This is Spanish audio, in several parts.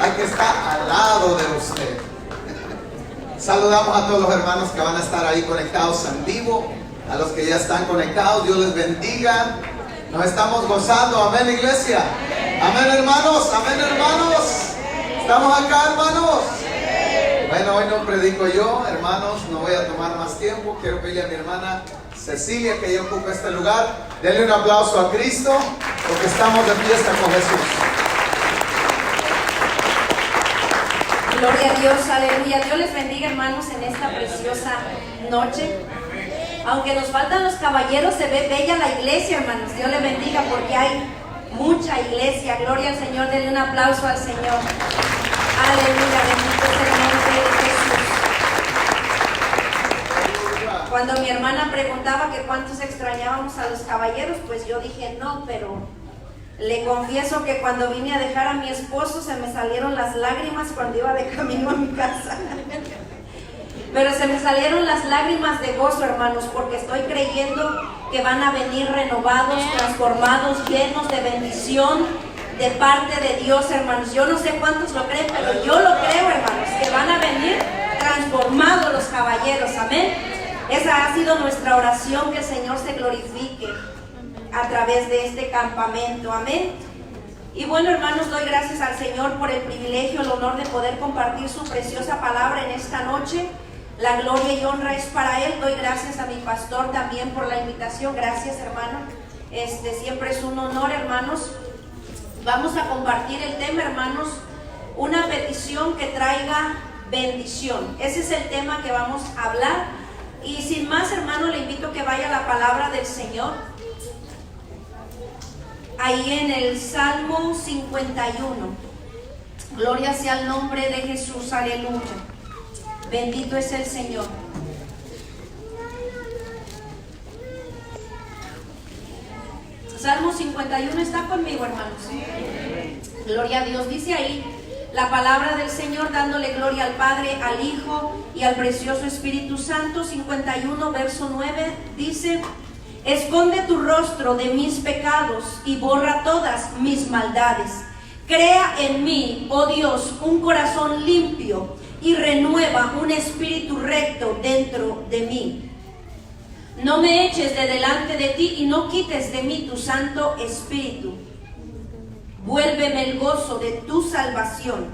hay que estar al lado de usted. Saludamos a todos los hermanos que van a estar ahí conectados en vivo, a los que ya están conectados, Dios les bendiga. Nos estamos gozando, amén, iglesia. Amén, hermanos, amén, hermanos. Estamos acá, hermanos. Bueno, hoy no predico yo, hermanos, no voy a tomar más tiempo. Quiero pedirle a mi hermana Cecilia que ella ocupe este lugar. Denle un aplauso a Cristo, porque estamos de fiesta con Jesús. Gloria a Dios, aleluya. Dios les bendiga, hermanos, en esta preciosa noche. Aunque nos faltan los caballeros, se ve bella la iglesia, hermanos. Dios les bendiga porque hay mucha iglesia. Gloria al Señor, denle un aplauso al Señor. Aleluya, bendito es el nombre de Jesús. Cuando mi hermana preguntaba que cuántos extrañábamos a los caballeros, pues yo dije no, pero le confieso que cuando vine a dejar a mi esposo se me salieron las lágrimas cuando iba de camino a mi casa. Pero se me salieron las lágrimas de gozo, hermanos, porque estoy creyendo que van a venir renovados, transformados, llenos de bendición de parte de Dios, hermanos. Yo no sé cuántos lo creen, pero yo lo creo, hermanos, que van a venir transformados los caballeros, amén. Esa ha sido nuestra oración, que el Señor se glorifique a través de este campamento, amén. Y bueno, hermanos, doy gracias al Señor por el privilegio, el honor de poder compartir su preciosa palabra en esta noche. La gloria y honra es para Él. Doy gracias a mi pastor también por la invitación. Gracias, hermano. Siempre es un honor, hermanos. Vamos a compartir el tema, hermanos, una petición que traiga bendición. Ese es el tema que vamos a hablar. Y sin más, hermano, le invito a que vaya a la palabra del Señor. Ahí en el Salmo 51. Gloria sea el nombre de Jesús, aleluya. Bendito es el Señor. Salmo 51 está conmigo, hermanos. Gloria a Dios. Dice ahí la palabra del Señor, dándole gloria al Padre, al Hijo y al precioso Espíritu Santo. 51 verso 9 dice: esconde tu rostro de mis pecados y borra todas mis maldades. Crea en mí, oh Dios, un corazón limpio y renueva un espíritu recto dentro de mí. No me eches de delante de ti y no quites de mí tu Santo Espíritu. Vuélveme el gozo de tu salvación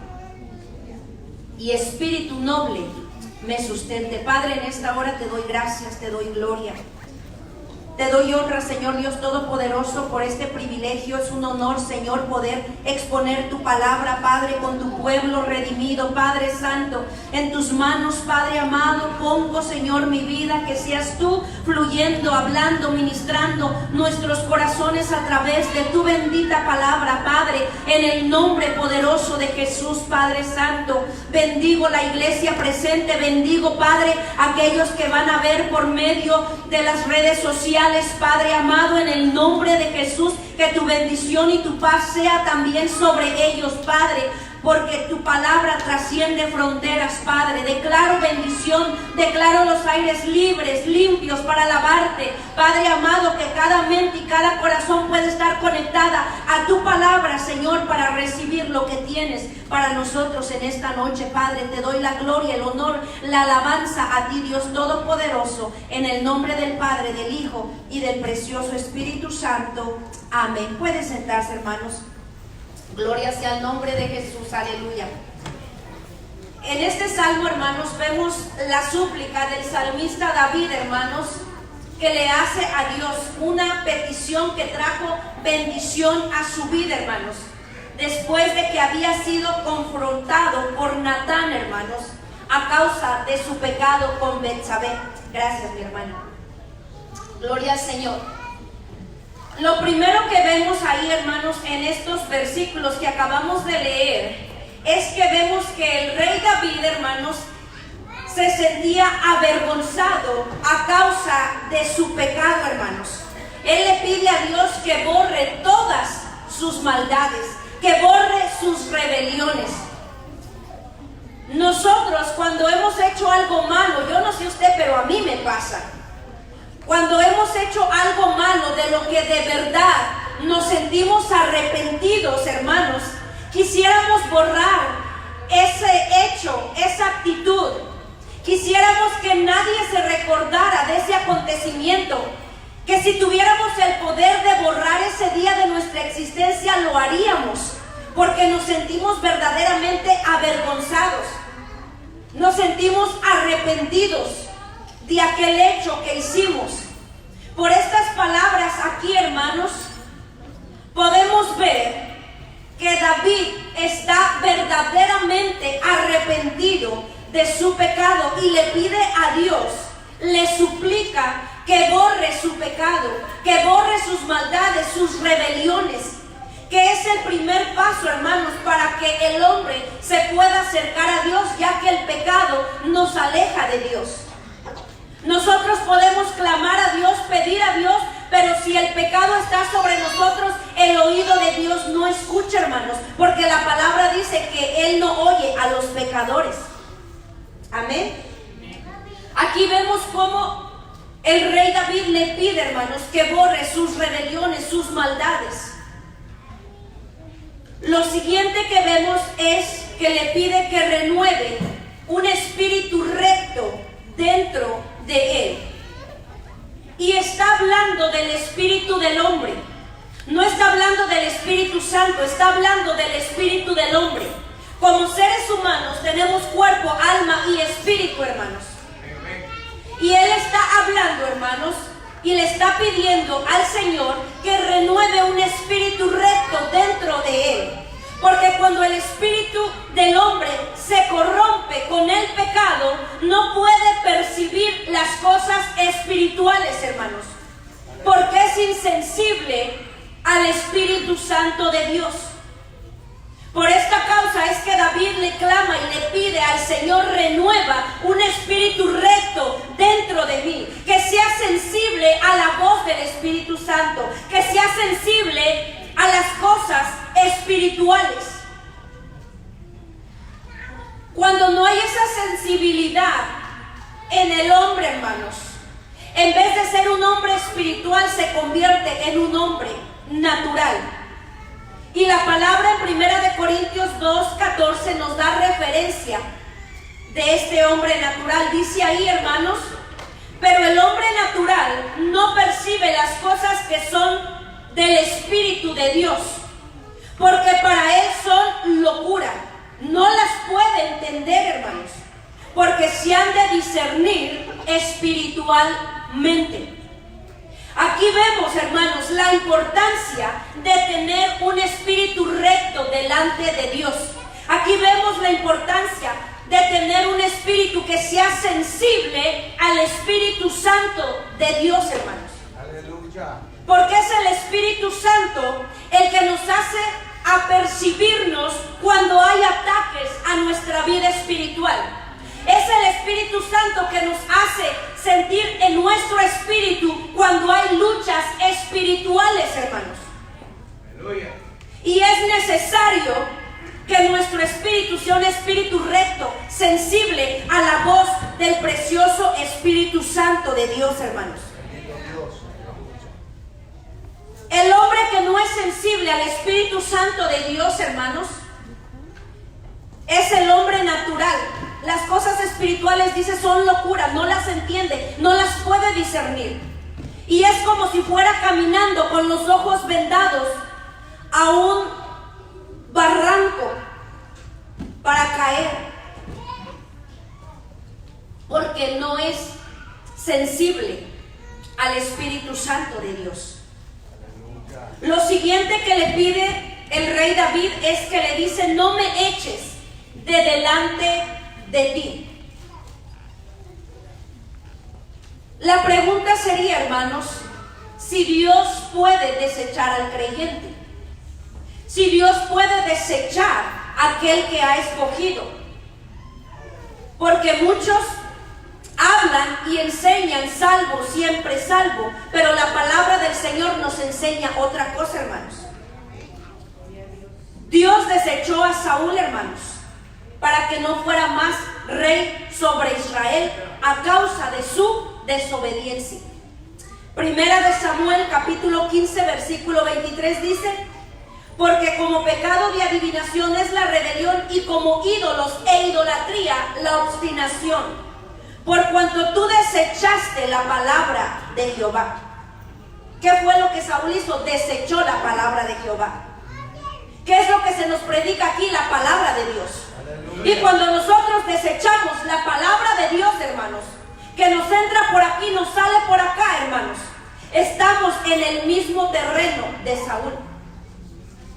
y espíritu noble me sustente. Padre, en esta hora te doy gracias, te doy gloria. Te doy honra, Señor Dios Todopoderoso, por este privilegio. Es un honor, Señor, poder exponer tu palabra, Padre, con tu pueblo redimido. Padre Santo, en tus manos, Padre amado, pongo, Señor, mi vida. Que seas tú fluyendo, hablando, ministrando nuestros corazones a través de tu bendita palabra, Padre, en el nombre poderoso de Jesús. Padre Santo, bendigo la iglesia presente, bendigo, Padre, aquellos que van a ver por medio de las redes sociales, Padre amado, en el nombre de Jesús, que tu bendición y tu paz sea también sobre ellos, Padre, porque tu palabra trasciende fronteras, Padre. Declaro bendición, declaro los aires libres, limpios para alabarte, Padre amado, que cada mente y cada corazón puede estar conectada a tu palabra, Señor, para recibir lo que tienes para nosotros en esta noche, Padre. Te doy la gloria, el honor, la alabanza a ti, Dios Todopoderoso, en el nombre del Padre, del Hijo y del precioso Espíritu Santo. Amén. Pueden sentarse, hermanos. Gloria sea el nombre de Jesús, aleluya. En este salmo, hermanos, vemos la súplica del salmista David, hermanos, que le hace a Dios una petición que trajo bendición a su vida, hermanos, después de que había sido confrontado por Natán, hermanos, a causa de su pecado con Betsabé. Gracias, mi hermano. Gloria al Señor. Lo primero que vemos ahí, hermanos, en estos versículos que acabamos de leer, es que vemos que el rey David, hermanos, se sentía avergonzado a causa de su pecado, hermanos. Él le pide a Dios que borre todas sus maldades, que borre sus rebeliones. Nosotros, cuando hemos hecho algo malo, yo no sé usted, pero a mí me pasa. Cuando hemos hecho algo malo de lo que de verdad nos sentimos arrepentidos, hermanos, quisiéramos borrar ese hecho, esa actitud. Quisiéramos que nadie se recordara de ese acontecimiento, que si tuviéramos el poder de borrar ese día de nuestra existencia, lo haríamos, porque nos sentimos verdaderamente avergonzados, nos sentimos arrepentidos de aquel hecho que hicimos. Por estas palabras aquí, hermanos, podemos ver que David está verdaderamente arrepentido de su pecado y le pide a Dios, le suplica que borre su pecado, que borre sus maldades, sus rebeliones, que es el primer paso, hermanos, para que el hombre se pueda acercar a Dios, ya que el pecado nos aleja de Dios. Nosotros podemos clamar a Dios, pedir a Dios, pero si el pecado está sobre nosotros, el oído de Dios no escucha, hermanos, porque la palabra dice que Él no oye a los pecadores. Amén. Aquí vemos cómo el rey David le pide, hermanos, que borre sus rebeliones, sus maldades. Lo siguiente que vemos es que le pide que renueve un espíritu recto dentro de él. Y está hablando del espíritu del hombre. No está hablando del Espíritu Santo, está hablando del espíritu del hombre. Como seres humanos tenemos cuerpo, alma y espíritu, hermanos. Y Él está hablando, hermanos, y le está pidiendo al Señor que renueve un espíritu recto dentro de Él. Porque cuando el espíritu del hombre se corrompe con el pecado, no puede percibir las cosas espirituales, hermanos. Porque es insensible al Espíritu Santo de Dios. Por esta causa es que David le clama y le pide al Señor: renueva un espíritu recto dentro de mí, que sea sensible a la voz del Espíritu Santo, que sea sensible a las cosas espirituales. Cuando no hay esa sensibilidad en el hombre, hermanos, en vez de ser un hombre espiritual, se convierte en un hombre natural. Y la palabra en 1 Corintios 2:14 nos da referencia de este hombre natural. Dice ahí, hermanos: pero el hombre natural no percibe las cosas que son del Espíritu de Dios, porque para él son locura. No las puede entender, hermanos, porque se han de discernir espiritualmente. Aquí vemos, hermanos, la importancia de tener un espíritu recto delante de Dios. Aquí vemos la importancia de tener un espíritu que sea sensible al Espíritu Santo de Dios, hermanos. Aleluya. Porque es el Espíritu Santo el que nos hace apercibirnos cuando hay ataques a nuestra vida espiritual. Es el Espíritu Santo que nos hace sentir en nuestro espíritu cuando hay luchas espirituales, hermanos. Aleluya. Y es necesario que nuestro espíritu sea un espíritu recto, sensible a la voz del precioso Espíritu Santo de Dios, hermanos. El hombre que no es sensible al Espíritu Santo de Dios, hermanos, es el hombre natural. Las cosas espirituales, dice, son locura, no las entiende, no las puede discernir. Y es como si fuera caminando con los ojos vendados a un barranco para caer, porque no es sensible al Espíritu Santo de Dios. Lo siguiente que le pide el rey David es que le dice: no me eches de delante de ti. La pregunta sería, hermanos, si Dios puede desechar al creyente, si Dios puede desechar a aquel que ha escogido. Porque muchos hablan y enseñan salvo, siempre salvo, pero la palabra del Señor nos enseña otra cosa, hermanos. Dios desechó a Saúl, hermanos, para que no fuera más rey sobre Israel a causa de su desobediencia. Primera de Samuel, capítulo 15, versículo 23 dice: Porque como pecado de adivinación es la rebelión, y como ídolos e idolatría la obstinación. Por cuanto tú desechaste la palabra de Jehová. ¿Qué fue lo que Saúl hizo? Desechó la palabra de Jehová. ¿Qué es lo que se nos predica aquí? La palabra de Dios. Y cuando nosotros desechamos la palabra de Dios, hermanos, que nos entra por aquí, nos sale por acá, hermanos, estamos en el mismo terreno de Saúl.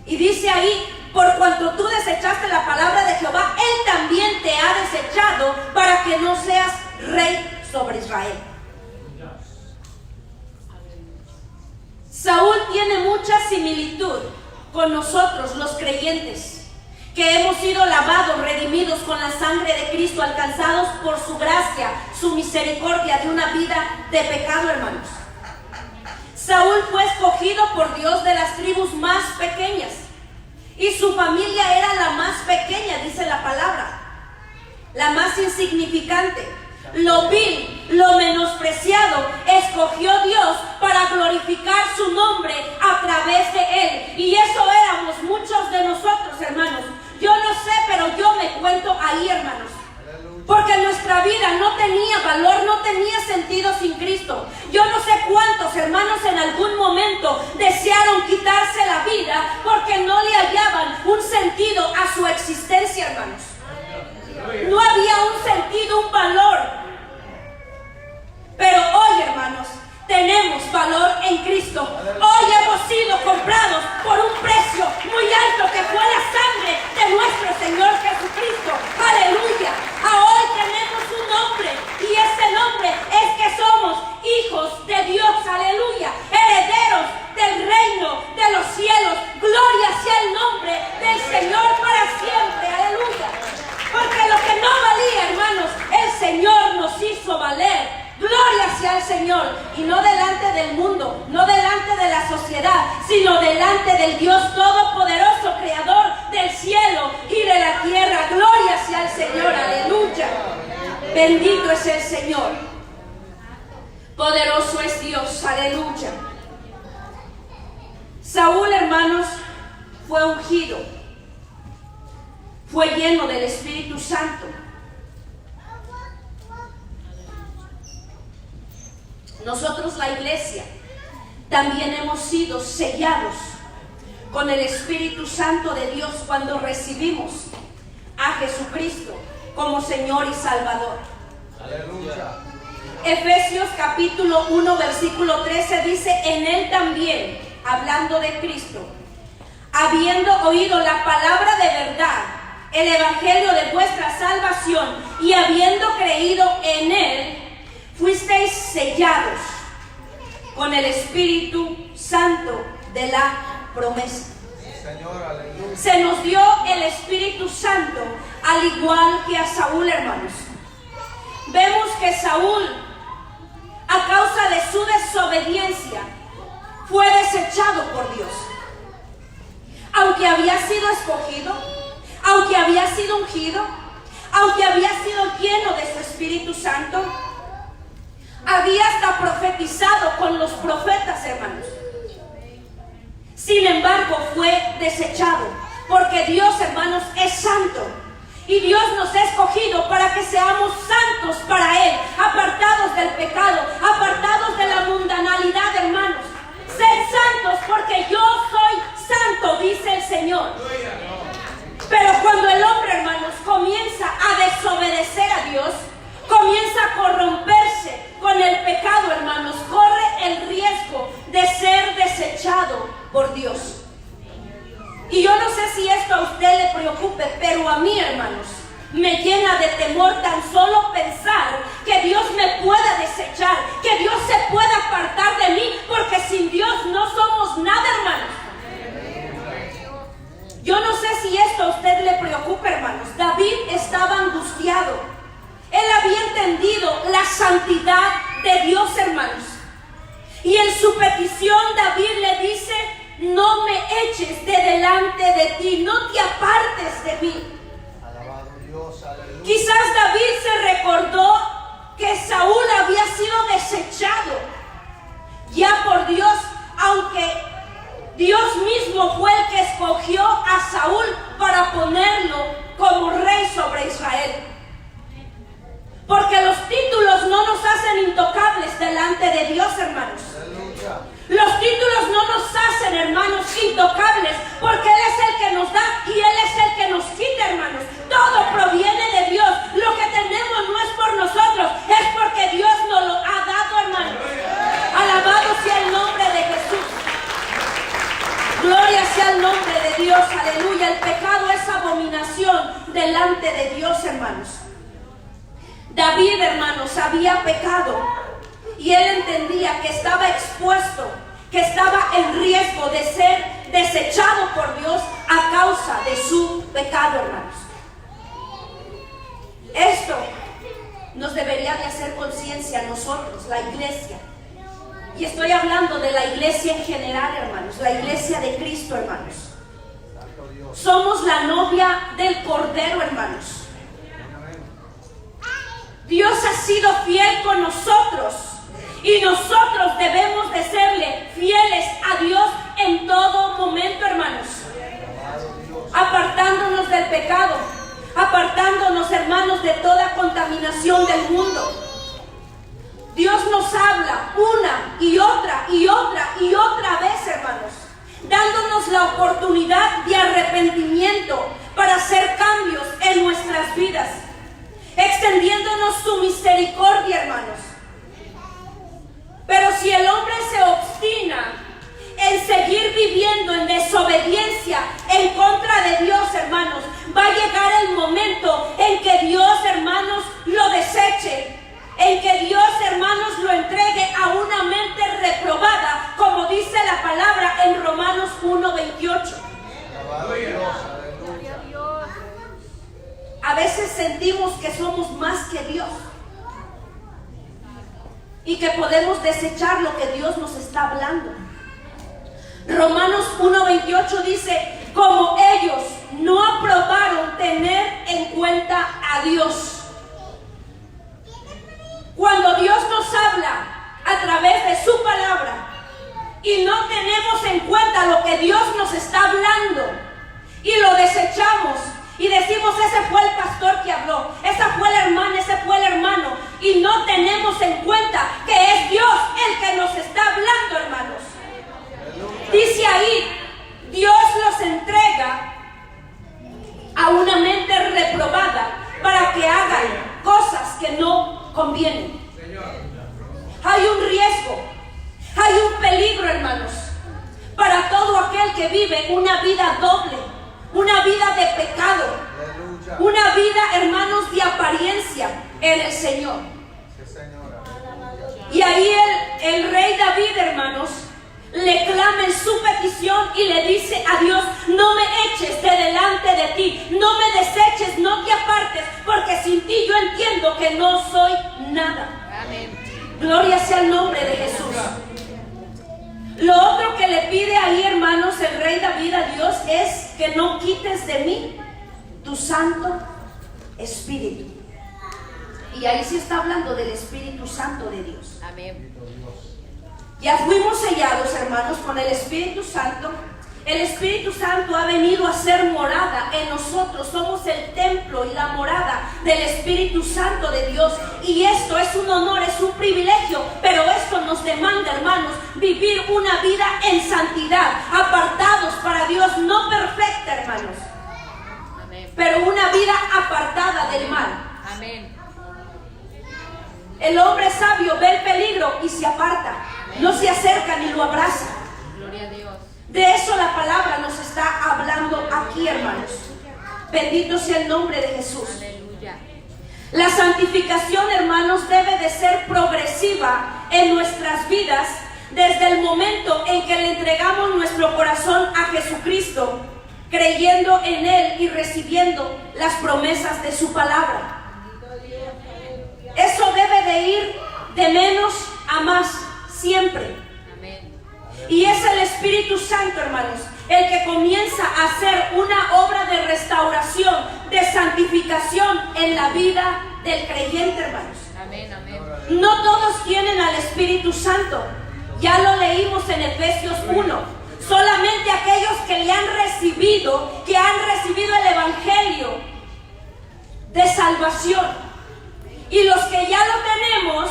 Y dice ahí, por cuanto tú desechaste la palabra de Jehová, Él también te ha desechado para que no seas rey sobre Israel. Saúl tiene mucha similitud con nosotros, los creyentes, que hemos sido lavados, redimidos con la sangre de Cristo, alcanzados por su gracia, su misericordia de una vida de pecado, hermanos. Saúl fue escogido por Dios de las tribus más pequeñas, y su familia era la más pequeña, dice la palabra, la más insignificante. Lo vil, lo menospreciado, escogió Dios para glorificar su nombre a través de Él. Y eso éramos muchos de nosotros, hermanos. Yo no sé, pero yo me cuento ahí, hermanos. Porque nuestra vida no tenía valor, no tenía sentido sin Cristo. Yo no sé cuántos hermanos en algún momento desearon quitarse la vida porque no le hallaban un sentido a su existencia, hermanos. No había un sentido, un valor. Pero hoy, hermanos, tenemos valor en Cristo. Hoy hemos sido comprados por un precio muy alto que fue la sangre de nuestro Señor Jesucristo. Aleluya. Hoy tenemos un nombre, y ese nombre es que somos hijos de Dios. Aleluya. Herederos del reino de los cielos. Gloria sea el nombre del Señor para siempre. Aleluya. Porque lo que no valía, hermanos, el Señor nos hizo valer. Gloria sea al Señor, y no delante del mundo, no delante de la sociedad, sino delante del Dios Todopoderoso, Creador del cielo y de la tierra. Gloria sea al Señor, aleluya. Bendito es el Señor. Poderoso es Dios, aleluya. Saúl, hermanos, fue ungido, fue lleno del Espíritu Santo. Nosotros, la iglesia, también hemos sido sellados con el Espíritu Santo de Dios cuando recibimos a Jesucristo como Señor y Salvador. Aleluya. Efesios capítulo 1 versículo 13 dice: en Él también, hablando de Cristo, habiendo oído la palabra de verdad, el evangelio de vuestra salvación, y habiendo creído en Él, fuisteis sellados con el Espíritu Santo de la promesa. Señor, aleluya. Se nos dio el Espíritu Santo al igual que a Saúl, hermanos. Vemos que Saúl, a causa de su desobediencia, fue desechado por Dios. Aunque había sido escogido, aunque había sido ungido, aunque había sido lleno de su Espíritu Santo, había hasta profetizado con los profetas, hermanos. Sin embargo, fue desechado, porque Dios, hermanos, es santo. Y Dios nos ha escogido para que seamos santos para Él, apartados del pecado, apartados de la mundanalidad, hermanos. Sed santos porque yo soy santo, dice el Señor. Pero cuando el hombre, hermanos, comienza a desobedecer a Dios, comienza a corromperse con el pecado, hermanos, corre el riesgo de ser desechado por Dios. Y yo no sé si esto a usted le preocupe, pero a mí, hermanos, me llena de temor tan solo pensar que Dios me pueda desechar, que Dios se pueda apartar de mí, porque sin Dios no somos nada, hermanos. Yo no sé si esto a usted le preocupa, hermanos. David estaba angustiado. Él había entendido la santidad de Dios, hermanos. Y en su petición David le dice: no me eches de delante de ti, no te apartes de mí. Alabado Dios, aleluya. Quizás David se recordó que Saúl había sido desechado ya por Dios, aunque Dios mismo fue el que escogió para ponerlo como rey sobre Israel. Porque los títulos no nos hacen intocables delante de Dios, hermanos. Los títulos no nos hacen, hermanos, intocables, porque Él es el que nos da y Él es el que nos quita, hermanos. Todo proviene de Dios. Lo que tenemos no es por nosotros, es porque Dios nos lo ha dado, hermanos. Alabado sea el nombre de Jesús. Gloria sea el nombre de Dios, aleluya. El pecado es abominación delante de Dios, hermanos. David, hermanos, había pecado y él entendía que estaba expuesto, que estaba en riesgo de ser desechado por Dios a causa de su pecado, hermanos. Esto nos debería de hacer conciencia a nosotros, la iglesia. Y estoy hablando de la iglesia en general, hermanos, la iglesia de Cristo, hermanos. Somos la novia del Cordero, hermanos. Dios ha sido fiel con nosotros y nosotros debemos de serle fieles a Dios en todo momento, hermanos. Apartándonos del pecado, apartándonos, hermanos, de toda contaminación del mundo. Dios nos habla una y otra y otra y otra vez, hermanos, dándonos la oportunidad de arrepentimiento para hacer cambios en nuestras vidas, extendiéndonos su misericordia, hermanos. Pero si el hombre se obstina en seguir viviendo en desobediencia en contra de Dios, hermanos, va a llegar el momento en que Dios, hermanos, lo deseche, en que Dios, hermanos, lo entregue a una mente reprobada, como dice la palabra en Romanos 1:28. A veces sentimos que somos más que Dios y que podemos desechar lo que Dios nos está hablando. Romanos 1:28 dice: como ellos no aprobaron tener en cuenta a Dios. Cuando Dios nos habla a través de su palabra y no tenemos en cuenta lo que Dios nos está hablando y lo desechamos y decimos: ese fue el pastor que habló, esa fue la hermana, ese fue el hermano, y no tenemos en cuenta que es Dios el que nos está hablando, hermanos. Dice ahí: Dios los entrega a una mente reprobada para que hagan cosas que no convienen. Hay un riesgo, hay un peligro, hermanos, para todo aquel que vive una vida doble, una vida de pecado, una vida, hermanos, de apariencia en el Señor. Y ahí el rey David, hermanos, le clama en su petición y le dice a Dios: no me eches de delante de ti, no me deseches, no te apartes, porque sin ti yo entiendo que no soy nada. Amén. Gloria sea el nombre de Jesús. Lo otro que le pide ahí, hermanos, el rey David a Dios es que no quites de mí tu Santo Espíritu. Y ahí sí está hablando del Espíritu Santo de Dios. Amén. Ya fuimos sellados, hermanos, con el Espíritu Santo. El Espíritu Santo ha venido a ser morada en nosotros. Somos el templo y la morada del Espíritu Santo de Dios. Y esto es un honor, es un privilegio. Pero esto nos demanda, hermanos, vivir una vida en santidad, apartados para Dios, no perfecta, hermanos, pero una vida apartada del mal. Amén. El hombre sabio ve el peligro y se aparta, no se acerca ni lo abraza. Gloria a Dios. De eso la palabra nos está hablando aquí, hermanos. Bendito sea el nombre de Jesús. Aleluya. La santificación, hermanos, debe de ser progresiva en nuestras vidas desde el momento en que le entregamos nuestro corazón a Jesucristo, creyendo en Él y recibiendo las promesas de su palabra. Eso debe de ir de menos a más siempre. Y es el Espíritu Santo, hermanos, el que comienza a hacer una obra de restauración, de santificación en la vida del creyente, hermanos. Amén, amén. No todos tienen al Espíritu Santo. Ya lo leímos en Efesios 1. Solamente aquellos que le han recibido, que han recibido el salvación. Y los que ya lo tenemos,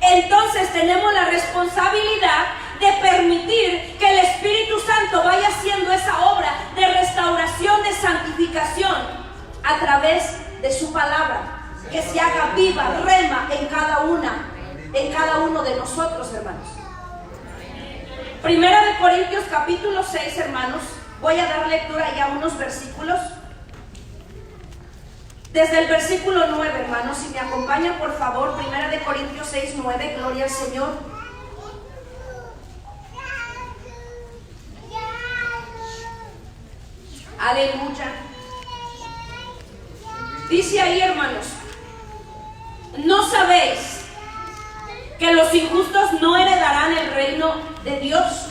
entonces tenemos la responsabilidad de permitir que el Espíritu Santo vaya haciendo esa obra de restauración, de santificación a través de su palabra, que se haga viva, rema en cada uno de nosotros, hermanos. Primera de Corintios capítulo 6, hermanos. Voy a dar lectura ya a unos versículos. Desde el versículo 9, hermanos, si me acompañan por favor, Primera de Corintios 6, 9, gloria al Señor. Aleluya. Dice ahí, hermanos, ¿no sabéis que los injustos no heredarán el reino de Dios?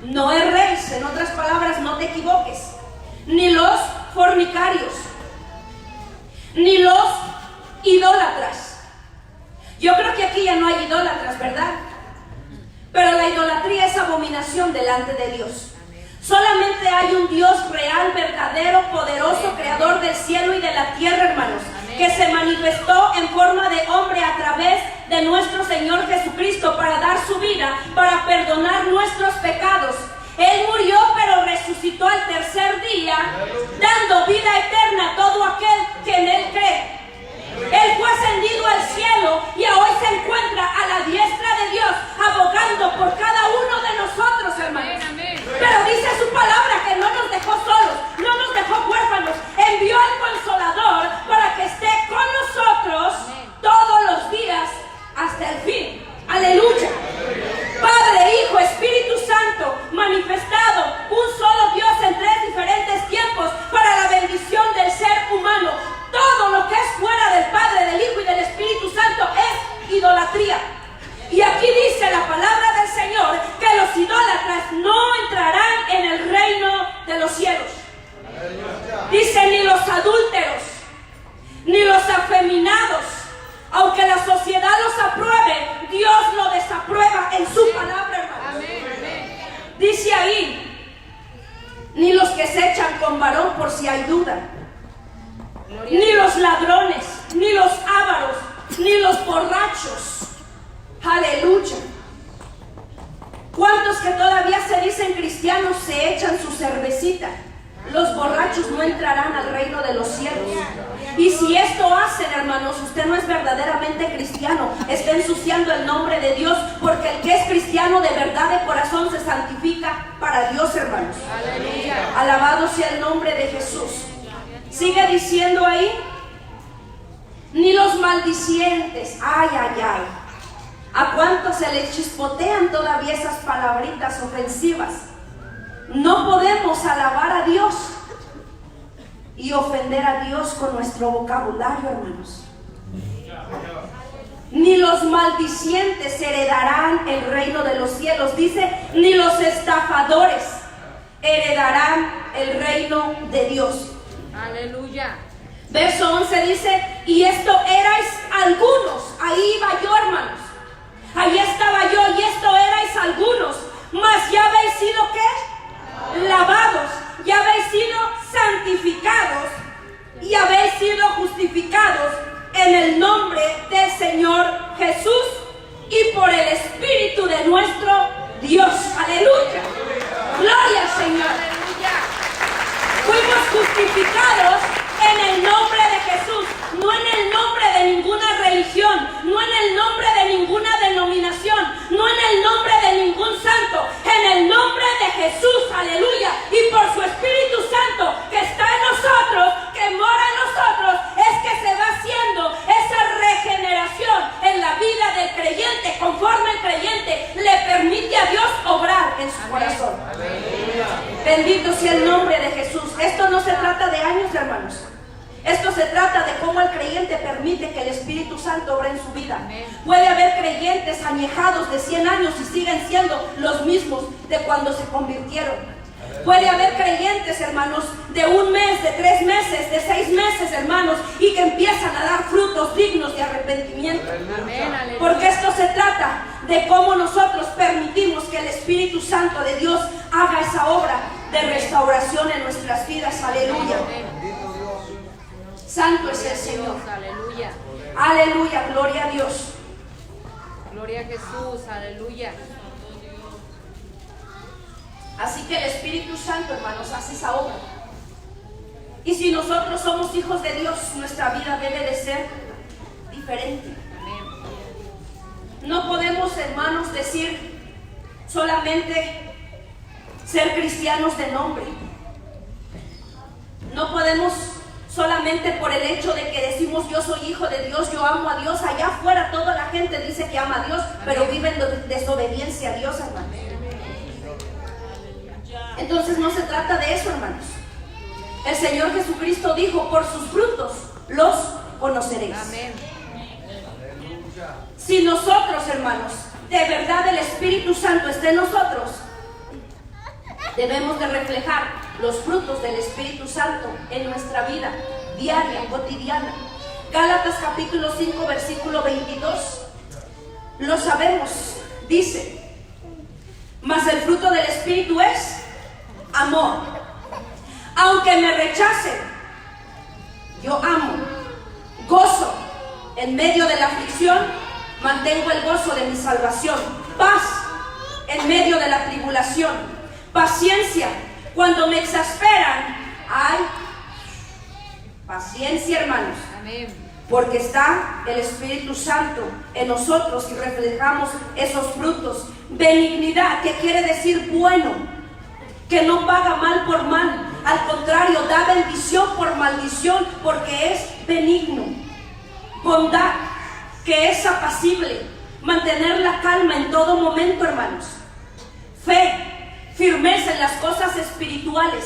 No erréis, en otras palabras, no te equivoques, ni los fornicarios, ni los idólatras. Yo creo que aquí ya no hay idólatras, ¿verdad? Pero la idolatría es abominación delante de Dios. Solamente hay un Dios real, verdadero, poderoso, creador del cielo y de la tierra, hermanos, que se manifestó en forma de hombre a través de nuestro Señor Jesucristo para dar su vida, para perdonar nuestros pecados. Él murió, pero resucitó al tercer día, dando vida eterna a todo aquel que en Él cree. Él fue ascendido al cielo y hoy se encuentra a la diestra de Dios, abogando por cada uno de nosotros, hermanos. Pero dice su palabra que no nos dejó solos, no nos dejó huérfanos. Envió al Consolador para que esté con nosotros todos los días hasta el fin. Aleluya. Padre, Hijo, Espíritu Santo, manifestado, un solo Dios en tres diferentes tiempos para la bendición del ser humano. Todo lo que es fuera del Padre, del Hijo y del Espíritu Santo es idolatría. Y aquí dice la palabra del Señor que los idólatras no entrarán en el reino de los cielos. Dice, ni los adúlteros, ni los afeminados, aunque la sociedad los apruebe, Dios lo desaprueba en su palabra, hermanos. Dice ahí, ni los que se echan con varón por si hay duda, ni los ladrones, ni los ávaros, ni los borrachos. Aleluya. ¿Cuántos que todavía se dicen cristianos se echan su cervecita? Los borrachos no entrarán al reino de los cielos. Y si esto hacen, hermanos, usted no es verdaderamente cristiano. Está ensuciando el nombre de Dios, porque el que es cristiano de verdad de corazón se santifica para Dios, hermanos. Alabado sea el nombre de Jesús. Sigue diciendo ahí, ni los maldicientes. Ay, ay, ay. ¿A cuántos se les chispotean todavía esas palabritas ofensivas? No podemos alabar a Dios y ofender a Dios con nuestro vocabulario, hermanos. Ni los maldicientes heredarán el reino de los cielos. Dice, ni los estafadores heredarán el reino de Dios. Aleluya. Verso 11 dice, y esto erais algunos. Ahí iba yo, hermanos. Ahí estaba yo y esto erais algunos. Mas ya habéis sido ¿qué? Lavados. Ya habéis sido santificados. Y habéis sido justificados en el nombre del Señor Jesús y por el Espíritu de nuestro Dios. Aleluya. Gloria al Señor. Fuimos justificados en el nombre de Jesús, no en el nombre de ninguna religión, no en el nombre de ninguna denominación, no en el nombre de ningún santo, en el nombre de Jesús, aleluya, y por su Espíritu Santo que está en nosotros, que mora en nosotros, es que se va haciendo esa regeneración en la vida del creyente, conforme el creyente le permite a Dios obrar en su corazón. Bendito sea el nombre de Jesús. Esto no se trata de años, hermanos. Esto se trata de cómo el creyente permite que el Espíritu Santo obre en su vida. Puede haber creyentes añejados de 100 años y siguen siendo los mismos de cuando se convirtieron. Puede haber creyentes, hermanos, de 1 mes, de 3 meses, de 6 meses, hermanos, y que empiezan a dar frutos dignos de arrepentimiento. Porque esto se trata de cómo nosotros permitimos que el Espíritu Santo de Dios haga esa obra de restauración en nuestras vidas. Aleluya. Santo es el Señor. Aleluya. Aleluya, gloria a Dios. Gloria a Jesús, aleluya. Así que el Espíritu Santo, hermanos, hace esa obra. Y si nosotros somos hijos de Dios, nuestra vida debe de ser diferente. No podemos, hermanos, decir solamente ser cristianos de nombre. No podemos solamente por el hecho de que decimos yo soy hijo de Dios, yo amo a Dios. Allá afuera toda la gente dice que ama a Dios, pero viven en desobediencia a Dios, hermanos. Entonces no se trata de eso, hermanos. El Señor Jesucristo dijo, por sus frutos los conoceréis. Amén. Si nosotros, hermanos, de verdad el Espíritu Santo está en nosotros, debemos de reflejar los frutos del Espíritu Santo en nuestra vida diaria, cotidiana. Gálatas capítulo 5, versículo 22. Lo sabemos, dice, mas el fruto del Espíritu es amor. Aunque me rechacen, yo amo. Gozo en medio de la aflicción, mantengo el gozo de mi salvación. Paz en medio de la tribulación. Paciencia cuando me exasperan. Ay, paciencia, hermanos. Amén. Porque está el Espíritu Santo en nosotros y reflejamos esos frutos. Benignidad, que quiere decir bueno, que no paga mal por mal. Al contrario, da bendición por maldición, porque es benigno. Bondad, que es apacible. Mantener la calma en todo momento, hermanos. Fe, firmeza en las cosas espirituales.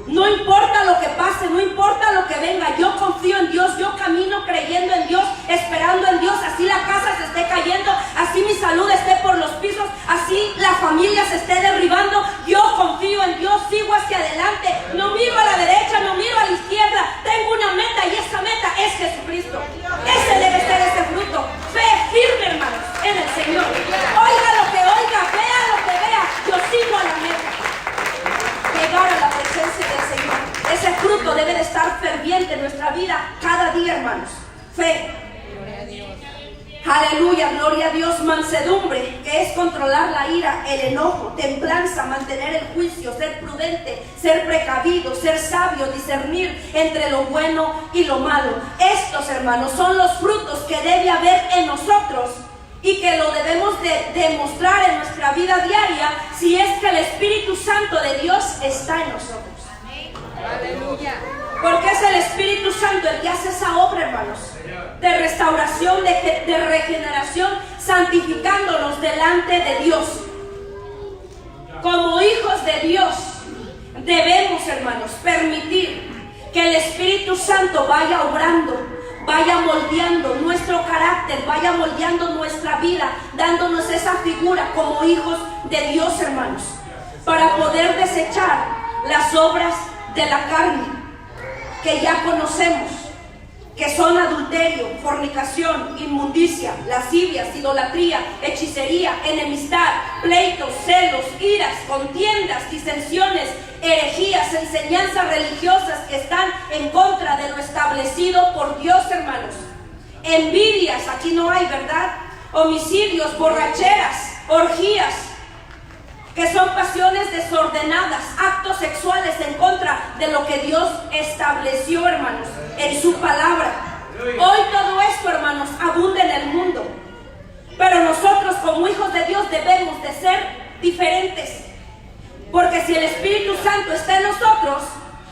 No importa lo que pase, no importa lo que venga, yo confío en Dios, yo camino creyendo en Dios, esperando en Dios. Así la casa se esté cayendo, así mi salud esté por los pisos, así la familia se esté derribando, yo confío en Dios, sigo hacia adelante, no miro a la derecha, no miro a la izquierda, tengo una meta y esa meta es Jesucristo. Ese debe ser ese fruto. Fe firme, hermanos, en el Señor. Oiga lo que oiga, vea lo que vea, yo sigo a la meta. Llegar a la presencia del Señor. Ese fruto debe de estar ferviente en nuestra vida cada día, hermanos. Fe. Gloria a Dios. Aleluya, gloria a Dios. Mansedumbre, que es controlar la ira, el enojo. Templanza, mantener el juicio, ser prudente, ser precavido, ser sabio, discernir entre lo bueno y lo malo. Estos, hermanos, son los frutos que debe haber en nosotros y que lo debemos de demostrar en nuestra vida diaria si es que el Espíritu Santo de Dios está en nosotros. Aleluya. Porque es el Espíritu Santo el que hace esa obra, hermanos, de restauración, de regeneración, santificándonos delante de Dios. Como hijos de Dios debemos, hermanos, permitir que el Espíritu Santo vaya obrando, vaya moldeando nuestro carácter, vaya moldeando nuestra vida, dándonos esa figura como hijos de Dios, hermanos, para poder desechar las obras de la carne que ya conocemos, que son adulterio, fornicación, inmundicia, lascivias, idolatría, hechicería, enemistad, pleitos, celos, iras, contiendas, disensiones, herejías, enseñanzas religiosas que están en contra de lo establecido por Dios, hermanos. Envidias, aquí no hay, ¿verdad? Homicidios, borracheras, orgías, que son pasiones desordenadas, actos sexuales en contra de lo que Dios estableció, hermanos, en su palabra. Hoy todo esto, hermanos, abunda en el mundo, pero nosotros como hijos de Dios debemos de ser diferentes, porque si el Espíritu Santo está en nosotros,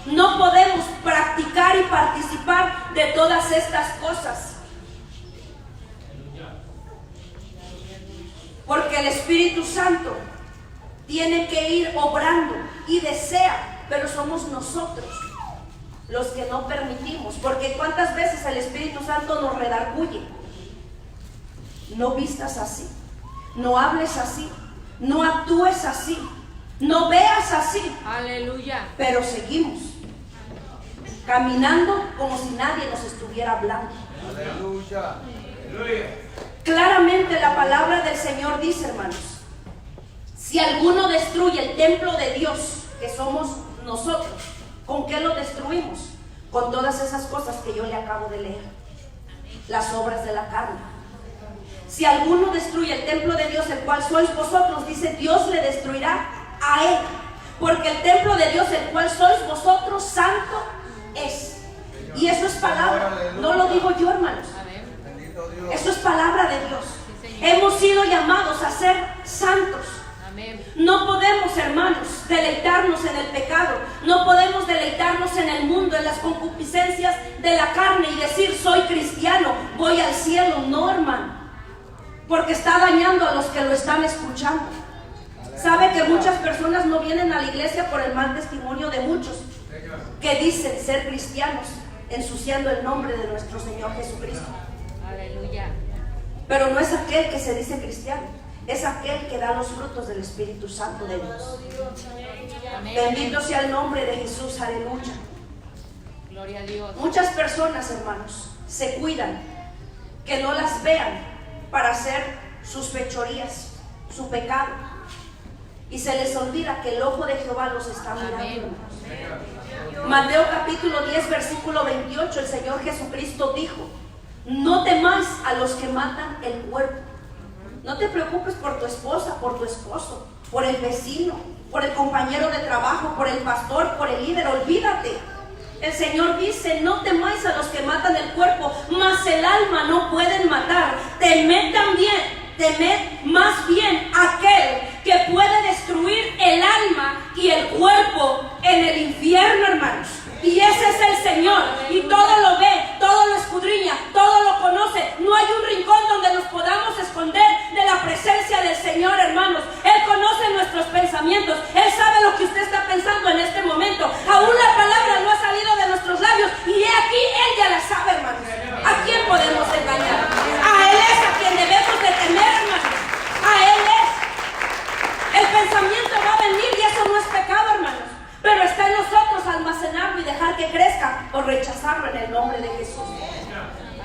no podemos practicar y participar de todas estas cosas, porque el Espíritu Santo tiene que ir obrando y desea, pero somos nosotros los que no permitimos, porque cuántas veces el Espíritu Santo nos redarguye: no vistas así, no hables así, no actúes así, no veas así. Aleluya. Pero seguimos caminando como si nadie nos estuviera hablando. Aleluya. Claramente la palabra del Señor dice, hermanos, si alguno destruye el templo de Dios, que somos nosotros, ¿con qué lo destruimos? con todas esas cosas que yo le acabo de leer, las obras de la carne. Si alguno destruye el templo de Dios, el cual sois vosotros, dice, Dios le destruirá a él, porque el templo de Dios, el cual sois vosotros, santo es. Y eso es palabra, no lo digo yo, hermanos. Eso es palabra de Dios. Hemos sido llamados a ser santos. No podemos, hermanos, deleitarnos en el pecado. No podemos deleitarnos en el mundo, en las concupiscencias de la carne y decir, soy cristiano, voy al cielo. No, hermano, porque está dañando a los que lo están escuchando. Sabe que muchas personas no vienen a la iglesia por el mal testimonio de muchos que dicen ser cristianos, ensuciando el nombre de nuestro Señor Jesucristo. Aleluya. Pero no es aquel que se dice cristiano, es aquel que da los frutos del Espíritu Santo de Dios. Amén. Bendito sea el nombre de Jesús, aleluya. Gloria a Dios. Muchas personas, hermanos, se cuidan que no las vean para hacer sus fechorías, su pecado, y se les olvida que el ojo de Jehová los está mirando. Amén. Mateo capítulo 10 versículo 28, el Señor Jesucristo dijo, no temas a los que matan el cuerpo. No te preocupes por tu esposa, por tu esposo, por el vecino, por el compañero de trabajo, por el pastor, por el líder. Olvídate. El Señor dice, no temáis a los que matan el cuerpo, mas el alma no pueden matar. Temed más bien aquel que puede destruir el alma y el cuerpo en el infierno, hermanos. Y ese es el Señor, y todo lo ve, todo lo escudriña, todo lo conoce. No hay un rincón donde nos podamos esconder de la presencia del Señor, hermanos. Él conoce nuestros pensamientos, Él sabe lo que usted está pensando en este momento. Aún la palabra no ha salido de nuestros labios, y he aquí, Él ya la sabe, hermanos. ¿A quién podemos engañar? A Él es a quien debemos de temer, hermanos. A Él es. El pensamiento va a venir y eso no es pecado, hermanos. Pero está en nosotros almacenarlo y dejar que crezca o rechazarlo en el nombre de Jesús.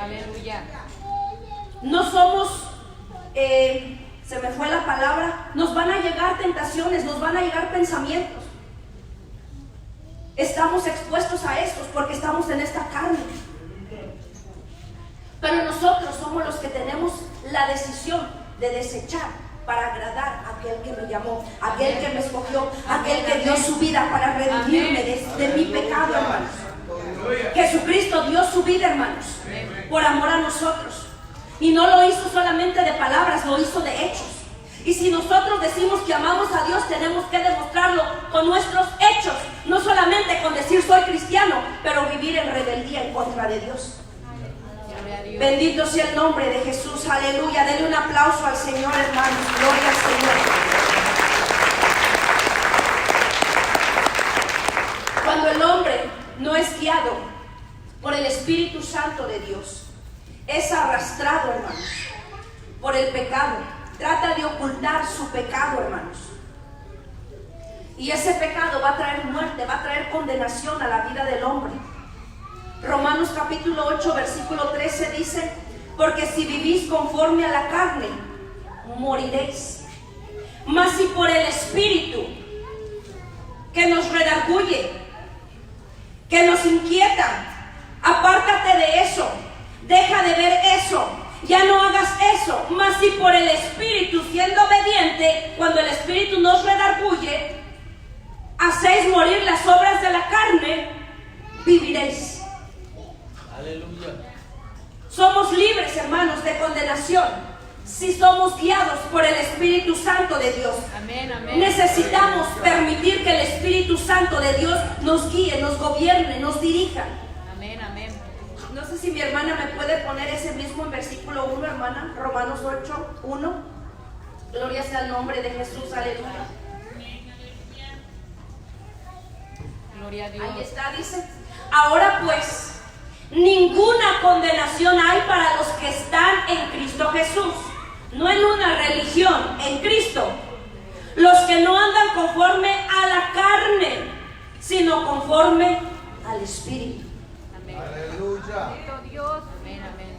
Aleluya. No somos, se me fue la palabra, nos van a llegar tentaciones, nos van a llegar pensamientos. Estamos expuestos a estos porque estamos en esta carne. Pero nosotros somos los que tenemos la decisión de desechar para agradar a aquel que me llamó, aquel que me escogió, aquel que dio su vida para redimirme de mi pecado, hermanos. Jesucristo dio su vida, hermanos, por amor a nosotros. Y no lo hizo solamente de palabras, lo hizo de hechos. Y si nosotros decimos que amamos a Dios, tenemos que demostrarlo con nuestros hechos. No solamente con decir soy cristiano, pero vivir en rebeldía en contra de Dios. Bendito sea el nombre de Jesús, aleluya. Denle un aplauso al Señor, hermanos. Gloria al Señor. Cuando el hombre no es guiado por el Espíritu Santo de Dios, es arrastrado, hermanos, por el pecado. Trata de ocultar su pecado, hermanos. Y ese pecado va a traer muerte, va a traer condenación a la vida del hombre. Romanos capítulo 8 versículo 13 dice, porque si vivís conforme a la carne, moriréis. Mas si por el Espíritu que nos redarguye, que nos inquieta, apártate de eso, deja de ver eso, ya no hagas eso. Mas si por el Espíritu, siendo obediente, cuando el Espíritu nos redarguye, hacéis morir las obras de la carne, viviréis. Aleluya. Somos libres, hermanos, de condenación si somos guiados por el Espíritu Santo de Dios. Amén, amén. Necesitamos permitir que el Espíritu Santo de Dios nos guíe, nos gobierne, nos dirija. Amén, amén. No sé si mi hermana me puede poner ese mismo en versículo 1, hermana. Romanos 8, 1. Gloria sea el nombre de Jesús, aleluya. Gloria a Dios. Ahí está, dice. Ahora pues, ninguna condenación hay para los que están en Cristo Jesús. No en una religión, en Cristo. Los que no andan conforme a la carne, sino conforme al Espíritu. Amén. Aleluya. Dios. Amén, amén.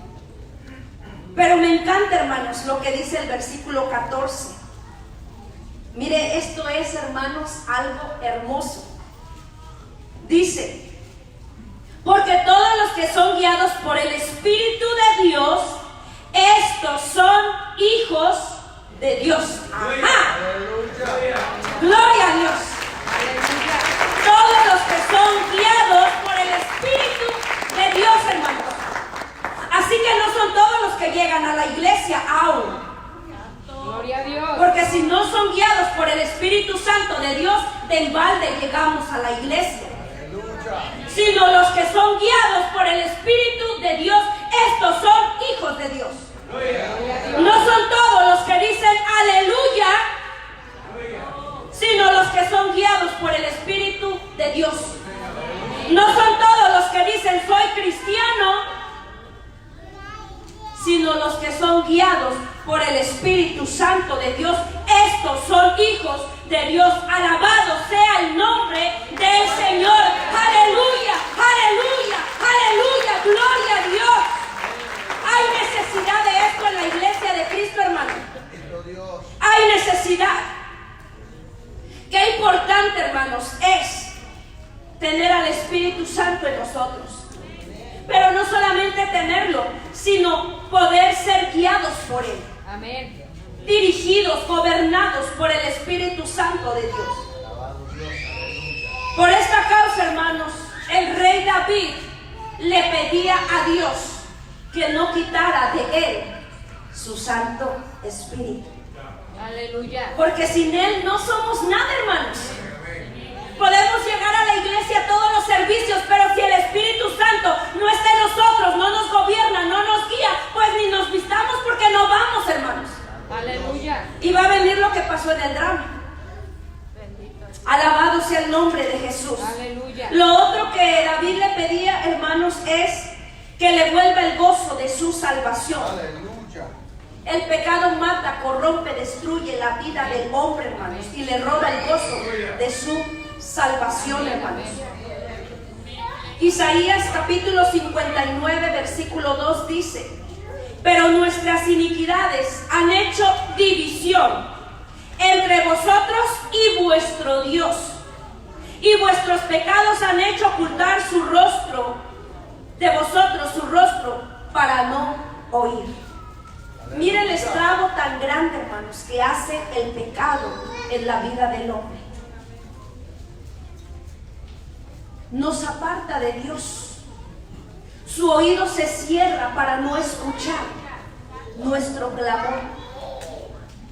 Pero me encanta, hermanos, lo que dice el versículo 14. Mire, esto es, hermanos, algo hermoso. Dice, Porque todos los que son guiados por el Espíritu de Dios, estos son hijos de Dios. ¡Ajá! ¡Gloria a Dios! Todos los que son guiados por el Espíritu de Dios, hermanos. Así que no son todos los que llegan a la iglesia aún. Gloria a Dios. Porque si no son guiados por el Espíritu Santo de Dios, de balde llegamos a la iglesia. Sino los que son guiados por el Espíritu de Dios, estos son hijos de Dios. No son todos los que dicen aleluya, sino los que son guiados por el Espíritu de Dios. No son todos los que dicen soy cristiano, sino los que son guiados por el Espíritu Santo de Dios. Estos son hijos de Dios. Alabado sea el nombre del Señor. Aleluya, aleluya, aleluya, gloria a Dios. Hay necesidad de esto en la iglesia de Cristo, hermano. Hay necesidad. Qué importante, hermanos, es tener al Espíritu Santo en nosotros. Pero no solamente tenerlo, sino poder ser guiados por Él. Amén. Dirigidos, gobernados por el Espíritu Santo de Dios. Por esta causa, hermanos, el rey David le pedía a Dios que no quitara de él su Santo Espíritu. Aleluya. Porque sin Él no somos nada, hermanos. Podemos llegar a la iglesia a todos los servicios, pero si el Espíritu Santo no está en nosotros, no nos gobierna, no nos guía, pues ni nos vistamos porque no vamos, hermanos. Aleluya. Y va a venir lo que pasó en el drama. Alabado sea el nombre de Jesús. Aleluya. Lo otro que David le pedía, hermanos, es que le vuelva el gozo de su salvación. El pecado mata, corrompe, destruye la vida del hombre, hermanos, y le roba el gozo de su salvación, hermanos. Isaías capítulo 59, versículo 2 dice: pero nuestras iniquidades han hecho división entre vosotros y vuestro Dios, y vuestros pecados han hecho ocultar su rostro de vosotros, su rostro, para no oír. Mira el estrago tan grande, hermanos, que hace el pecado en la vida del hombre. Nos aparta de Dios. Su oído se cierra para no escuchar nuestro clamor.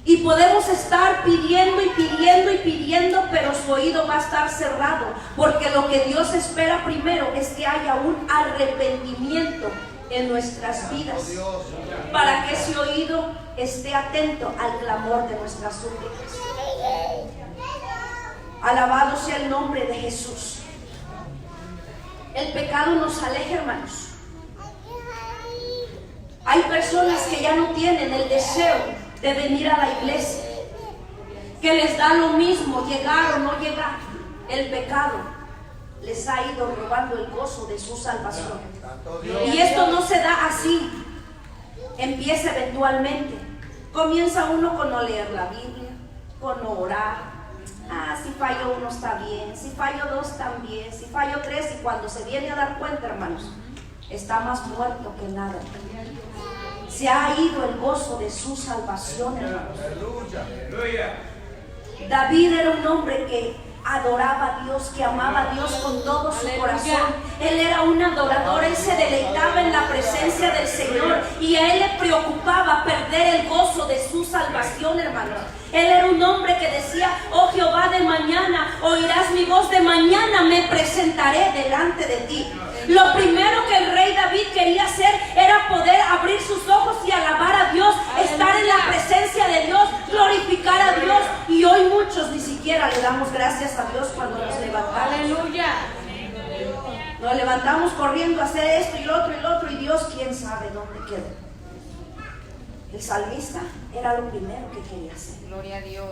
Y podemos estar pidiendo y pidiendo y pidiendo, pero su oído va a estar cerrado, porque lo que Dios espera primero es que haya un arrepentimiento en nuestras vidas, para que ese oído esté atento al clamor de nuestras súplicas. Alabado sea el nombre de Jesús. El pecado nos aleja, hermanos. Hay personas que ya no tienen el deseo de venir a la iglesia, que les da lo mismo llegar o no llegar. El pecado les ha ido robando el gozo de su salvación. Y esto no se da así. Empieza eventualmente. Comienza uno con no leer la Biblia, con no orar. Si fallo uno está bien, si fallo dos también, si fallo tres, y cuando se viene a dar cuenta, hermanos, está más muerto que nada. Se ha ido el gozo de su salvación, hermanos. David era un hombre que adoraba a Dios, que amaba a Dios con todo su corazón. Él era un adorador, él se deleitaba en la presencia del Señor, y a él le preocupaba perder el gozo de su salvación, hermanos. Él era un hombre que decía: oh Jehová, de mañana oirás mi voz, de mañana me presentaré delante de ti. Lo primero que el rey David quería hacer era poder abrir sus ojos y alabar a Dios, estar en la presencia de Dios, glorificar a Dios. Y hoy muchos ni siquiera le damos gracias a Dios cuando nos levantamos. Aleluya. Nos levantamos corriendo a hacer esto y lo otro, y Dios quién sabe dónde quedó. El salmista era lo primero que quería hacer. Gloria a Dios.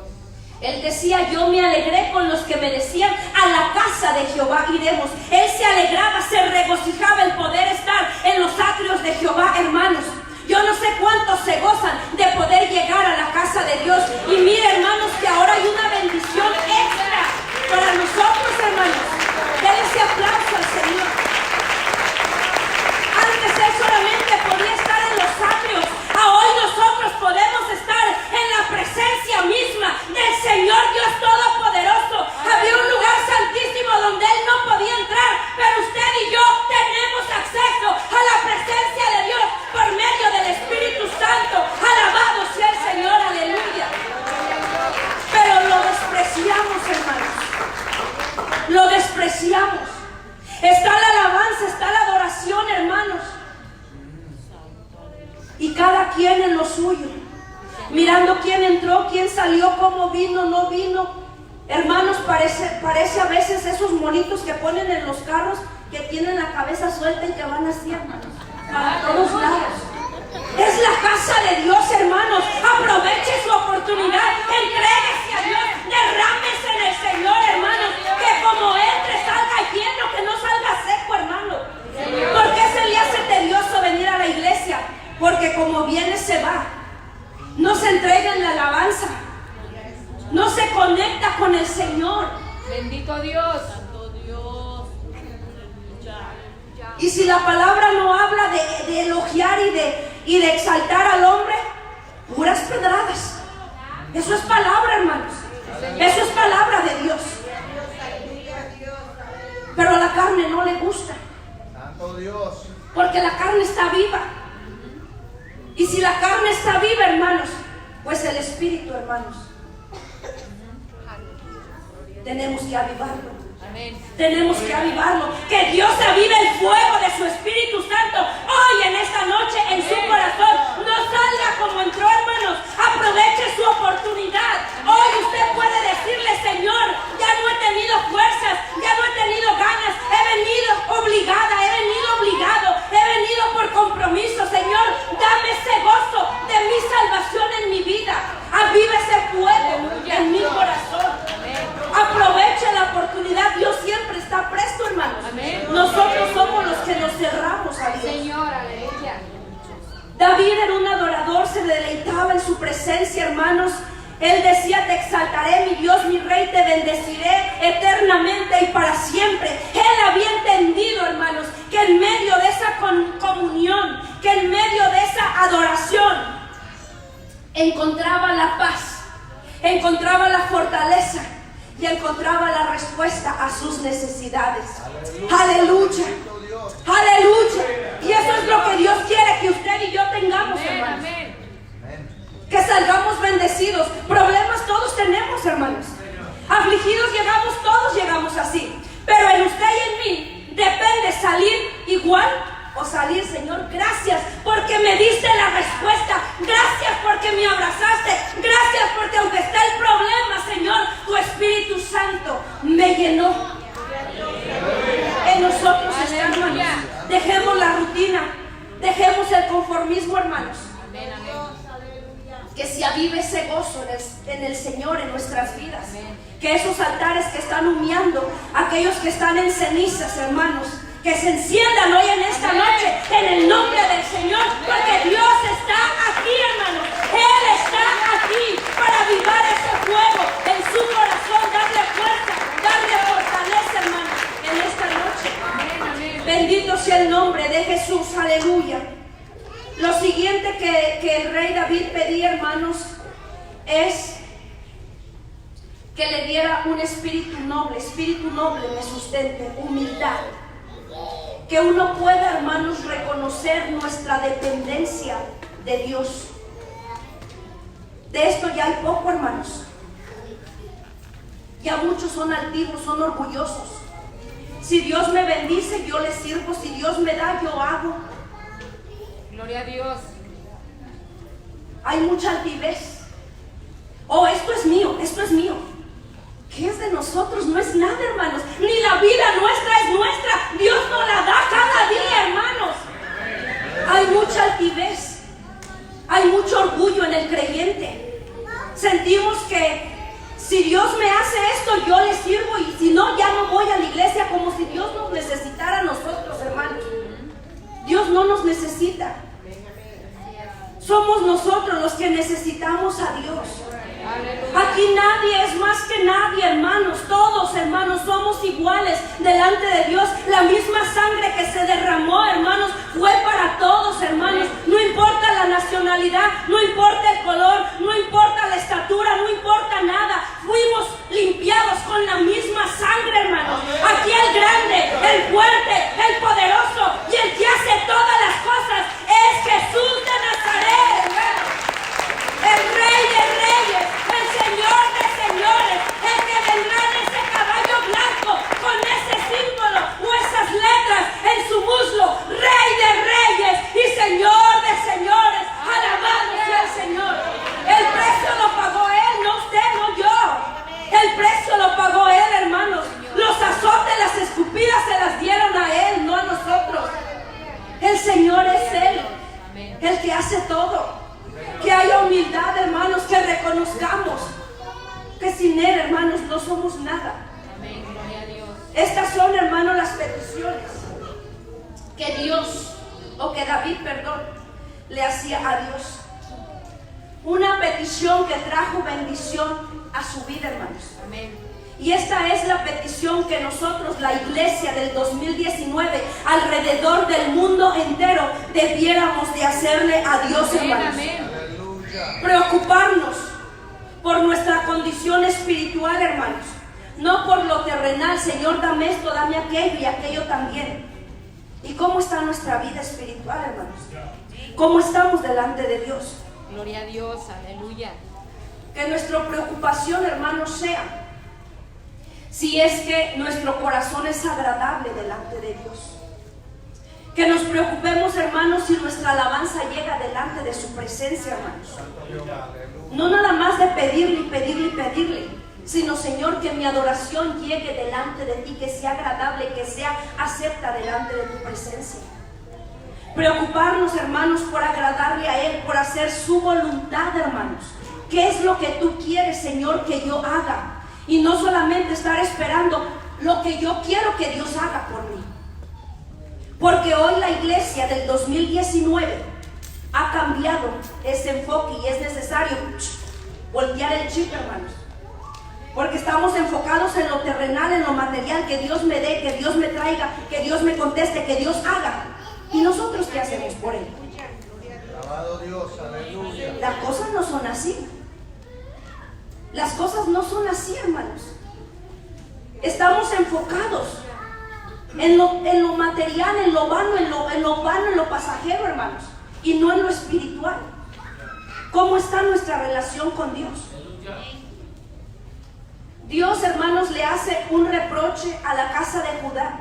Él decía: yo me alegré con los que me decían, a la casa de Jehová iremos. Él se alegraba, se regocijaba el poder estar en los atrios de Jehová, hermanos. Yo no sé cuántos se gozan de poder llegar a la casa de Dios. Y mire, hermanos, que ahora hay una bendición extra para nosotros, hermanos. Denle ese aplauso al Señor. quien en lo suyo, mirando quién entró, quién salió, cómo vino, no vino. Hermanos, parece a veces esos monitos que ponen en los carros que tienen la cabeza suelta y que van así, hermanos, para todos lados. Es la casa de Dios, hermanos. Aproveche su oportunidad, entréguese a Dios, derrámese en el Señor, hermanos. Que como entre salga lleno, que no salga seco, hermano. ¿Por qué se le hace tedioso venir a la iglesia? Porque como viene se va. No se entrega en la alabanza, no se conecta con el Señor. Bendito Dios. Y si la palabra no habla de elogiar y de exaltar al hombre, puras pedradas. Eso es palabra, hermanos. Eso es palabra de Dios. Pero a la carne no le gusta. Santo Dios. Porque la carne está viva. Y si la carne está viva, hermanos, pues el espíritu, hermanos, tenemos que avivarlo. Amén. Tenemos que avivarlo. Que Dios avive el fuego de su Espíritu Santo hoy en esta noche en su corazón. No salga como entró, hermanos. Aproveche su oportunidad. Hoy usted puede decirle: Señor, ya no he tenido fuerzas, ya no he tenido ganas, he venido obligada, he venido obligado, he venido por compromiso. Señor, dame ese gozo de mi salvación en mi vida. Avive ese fuego en mi corazón. Aproveche la oportunidad. Dios siempre está presto, hermanos. Amén. Nosotros somos los que nos cerramos a Dios. Señor, aleluya. David era un adorador, se deleitaba en su presencia, hermanos. Él decía: te exaltaré, mi Dios, mi Rey, te bendeciré eternamente y para siempre. Él había entendido, hermanos, que en medio de esa comunión, que en medio de esa adoración, encontraba la paz, encontraba la fortaleza y encontraba la respuesta a sus necesidades. Aleluya. Aleluya. Y eso es lo que Dios quiere que usted y yo tengamos, Amén, hermanos. amén. Que salgamos bendecidos. Problemas todos tenemos, hermanos. Afligidos llegamos, todos llegamos así. Pero en usted y en mí depende salir igual o salir: Señor, gracias porque me diste la respuesta. Gracias porque me abrazaste. Gracias porque aunque esté el problema, Señor, tu Espíritu Santo me llenó. En nosotros está, hermanos. Dejemos la rutina, dejemos el conformismo, hermanos. Amén, amén. Que se avive ese gozo en el Señor en nuestras vidas. Que esos altares que están humeando, aquellos que están en cenizas, hermanos, que se enciendan hoy en esta noche en el nombre del Señor, porque Dios está aquí, hermanos. Él está aquí para avivar ese fuego en su corazón, darle fuerza, darle fortaleza, hermanos, en esta noche. Amén, amén. Bendito sea el nombre de Jesús, aleluya. Lo siguiente que el rey David pedía, hermanos, es que le diera un espíritu noble me sustente, humildad. Que uno pueda, hermanos, reconocer nuestra dependencia de Dios. De esto ya hay poco, hermanos. Ya muchos son altivos, son orgullosos. Si Dios me bendice, yo le sirvo. Si Dios me da, yo hago. Gloria a Dios. Hay mucha altivez. Oh, esto es mío, esto es mío. ¿Qué es de nosotros? No es nada, hermanos. Ni la vida nuestra es nuestra. Dios nos la da cada día, hermanos. Hay mucha altivez. Hay mucho orgullo en el creyente. Sentimos que si Dios me hace esto, yo le sirvo, y si no, ya no voy a la iglesia, como si Dios nos necesitara a nosotros, hermanos. Dios no nos necesita. Somos nosotros los que necesitamos a Dios. Aquí nadie es más que nadie, hermanos. Todos, hermanos, somos iguales delante de Dios. La misma sangre que se derramó, hermanos, fue para todos, hermanos. No importa la nacionalidad, no importa el color, no importa la estatura, no importa nada. Fuimos limpiados con la misma sangre, hermanos. Aquí el grande, el fuerte, el poderoso y el que hace todas las cosas es Jesús de Nazaret, hermanos. El Rey de Reyes, el Señor de Señores, el que vendrá en ese caballo blanco con ese símbolo o esas letras en su muslo. Rey de Reyes y Señor de Señores. Alabado todo. Que haya humildad, hermanos, que reconozcamos que sin Él, hermanos, no somos nada. Amén. Gloria a Dios. Estas son, hermanos, las peticiones que Dios, o que David, perdón, le hacía a Dios. Una petición que trajo bendición a su vida, hermanos. Amén. Y esta es la petición que nosotros, la iglesia del 2019, alrededor del mundo entero, debiéramos de hacerle a Dios, Amén, hermanos. amén. Preocuparnos por nuestra condición espiritual, hermanos. No por lo terrenal. Señor, dame esto, dame aquello y aquello también. ¿Y cómo está nuestra vida espiritual, hermanos? ¿Cómo estamos delante de Dios? Gloria a Dios. Aleluya. Que nuestra preocupación, hermanos, sea si es que nuestro corazón es agradable delante de Dios. Que nos preocupemos, hermanos, si nuestra alabanza llega delante de su presencia, hermanos. No nada más de pedirle y pedirle y pedirle, sino, Señor, que mi adoración llegue delante de ti, que sea agradable, que sea acepta delante de tu presencia. Preocuparnos, hermanos, por agradarle a Él, por hacer su voluntad, hermanos. ¿Qué es lo que tú quieres, Señor, que yo haga? Y no solamente estar esperando lo que yo quiero que Dios haga por mí. Porque hoy la iglesia del 2019 ha cambiado ese enfoque y es necesario voltear el chip, hermanos. Porque estamos enfocados en lo terrenal, en lo material, que Dios me dé, que Dios me traiga, que Dios me conteste, que Dios haga. ¿Y nosotros qué hacemos por Él? Alabado Dios, aleluya. Las cosas no son así. Las cosas no son así, hermanos. Estamos enfocados en lo material, en lo vano, en lo pasajero, hermanos, y no en lo espiritual. ¿Cómo está nuestra relación con Dios? Dios, hermanos, le hace un reproche a la casa de Judá,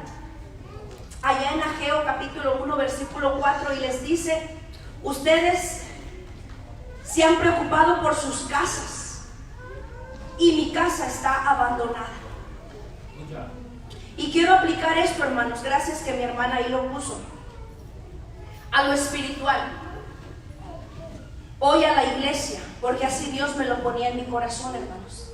allá en Ageo capítulo 1, versículo 4, y les dice: ustedes se han preocupado por sus casas, y mi casa está abandonada. Y quiero aplicar esto, hermanos, gracias que mi hermana ahí lo puso, a lo espiritual. Hoy a la iglesia, porque así Dios me lo ponía en mi corazón, hermanos.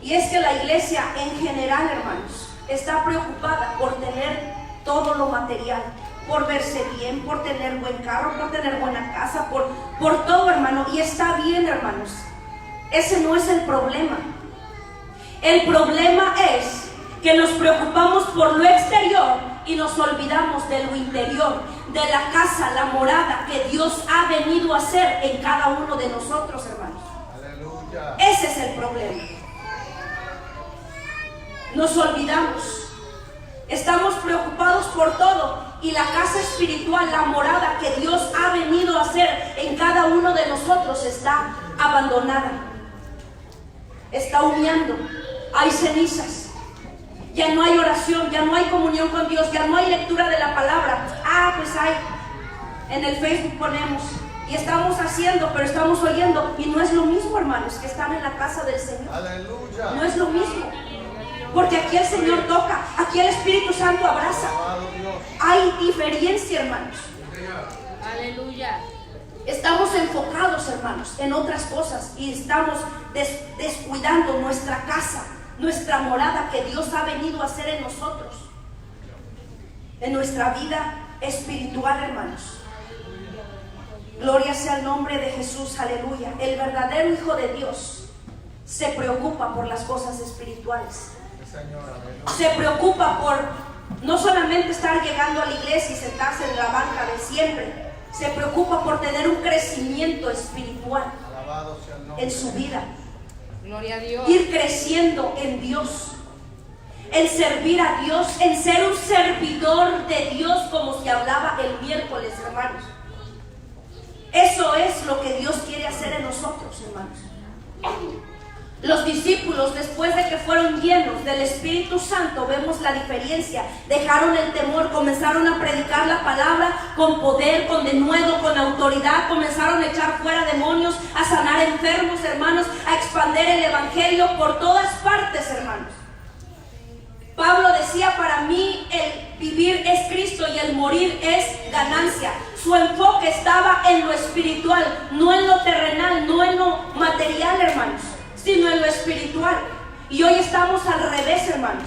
Y es que la iglesia en general, hermanos, está preocupada por tener todo lo material, por verse bien, por tener buen carro, por tener buena casa, por todo, hermano. Y está bien, hermanos. Ese no es el problema. El problema es que nos preocupamos por lo exterior y nos olvidamos de lo interior, de la casa, la morada que Dios ha venido a hacer en cada uno de nosotros, hermanos. Aleluya. Ese es el problema. Nos olvidamos. Estamos preocupados por todo y la casa espiritual, la morada que Dios ha venido a hacer en cada uno de nosotros está abandonada. Está humeando, hay cenizas, ya no hay oración, ya no hay comunión con Dios, ya no hay lectura de la palabra. Pues hay, en el Facebook ponemos, y estamos haciendo, pero estamos oyendo, y no es lo mismo, hermanos, que están en la casa del Señor. Aleluya. No es lo mismo, porque aquí el Señor toca, aquí el Espíritu Santo abraza. Alabado Dios. Hay diferencia, hermanos. Aleluya. Estamos enfocados, hermanos, en otras cosas y estamos descuidando nuestra casa, nuestra morada que Dios ha venido a hacer en nosotros, en nuestra vida espiritual, hermanos. Gloria sea el nombre de Jesús, aleluya. El verdadero Hijo de Dios se preocupa por las cosas espirituales. Se preocupa por no solamente estar llegando a la iglesia y sentarse en la banca de siempre. Se preocupa por tener un crecimiento espiritual en su vida. Gloria a Dios. Ir creciendo en Dios, en servir a Dios, en ser un servidor de Dios, como se hablaba el miércoles, hermanos. Eso es lo que Dios quiere hacer en nosotros, hermanos. Los discípulos, después de que fueron llenos del Espíritu Santo, vemos la diferencia. Dejaron el temor, comenzaron a predicar la palabra con poder, con denuedo, con autoridad. Comenzaron a echar fuera demonios, a sanar enfermos, hermanos, a expandir el evangelio por todas partes, hermanos. Pablo decía: para mí el vivir es Cristo y el morir es ganancia. Su enfoque en lo espiritual, no en lo terrenal, no en lo material, hermanos, sino en lo espiritual. Y hoy estamos al revés, hermanos.